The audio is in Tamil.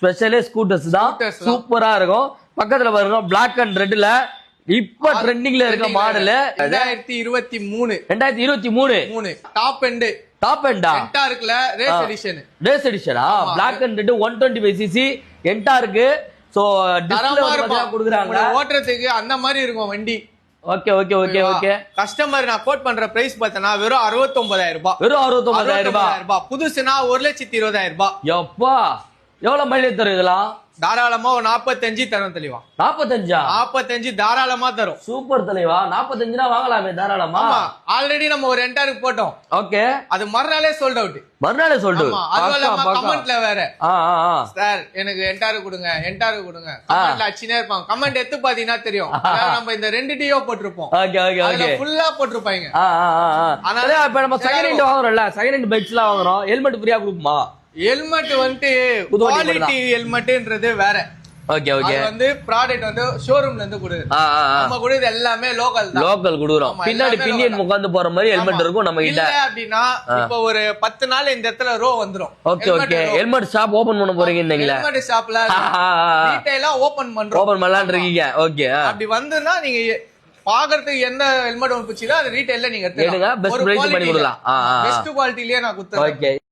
ஸ்பெஷலே ஸ்கூட்டர்ஸ் தான், சூப்பரா இருக்கும். பக்கத்துல பாருங்க Black and Redல இப்ப ட்ரெண்டிங்ல இருக்க மாடல் 2023 டாப் எண்ட் என்டா இருக்குல ரேஸ் எடிஷனா Black and Red 125cc என்டா இருக்கு. சோ டிஸ்ப்ளே கொடுக்குறாங்க ஓட்டுறதுக்கு அந்த மாதிரி இருக்கும் வண்டி. Okay okay okay okay. Customer நான் கோட் பண்ற பிரைஸ் பார்த்தனா வெறும் 69000 ரூபாய். வெறும் 69000 ரூபாய். புதுசுனா 1,20,000 ரூபாய். யப்பா எவ்வளவு மைலேஜ் தரும் இதெல்லாம்? தாராளமா 45 தரும் தெளிவா. 45 தாராளமா தரும். சூப்பர் தலைவா. 45னா வாங்கலாமே தாராளமா. ஆல்ரெடி நம்ம ஒரு என்டாருக்கு போட்டோம். ஓகே. அது மறுநாளே சோல்ட் அவுட். கமெண்ட்ல வேற சார் எனக்கு என்டாருக்கு கொடுங்க கமெண்ட்ல அடிச்சினே இருப்பாங்க. கமெண்ட் எடுத்து பாத்தீங்கன்னா தெரியும். நம்ம இந்த 2 டியோ போட்டிருப்போம். Okay okay okay. ஃபுல்லா போட்டிருப்பாங்க. அதனால இப்ப நம்ம செகண்ட் ஹேண்ட் வாங்குறோம்ல, செகண்ட் ஹேண்ட் பைக்ஸ்லாம் வாங்குறோம், ஹெல்மெட் ஃப்ரீயா கொடுக்குமா? ஹெல்மெட் வந்து குவாலிட்டி ஹெல்மெட்ன்றது வேற. Okay okay. அது வந்து ப்ராடக்ட் வந்து ஷோரூம்ல இருந்து கொடுக்குது. நம்ம கொடுக்குது எல்லாமே லோக்கல் தான். லோக்கல் குடுறோம். பின்னாடி பின்னியன் உட்கார்ந்து போற மாதிரி ஹெல்மெட் இருக்கும் நம்ம கிட்ட. இல்ல அப்படினா இப்போ ஒரு 10 நாள் இந்த இடத்துல ரோ வந்துரும். Okay okay. Helmet shop open பண்ண போறீங்க நீங்களா? ஹெல்மெட் ஷாப்ல டீடைலா ஓபன் பண்றோம். ஓபன் பண்ணலாம்னு இருக்கீங்க. ஓகே. அப்படி வந்துனா நீங்க பாக்குறதுக்கு எந்த ஹெல்மெட் ஒன்னு பிடிச்சதோ அது ரீட்டைல்ல நீங்க எடுத்துக்கலாம். பெஸ்ட் பிரைஸ் பண்ணி கொடுக்கலாம். பெஸ்ட் குவாலிட்டிலயே நான் குடுத்துறேன். ஓகே.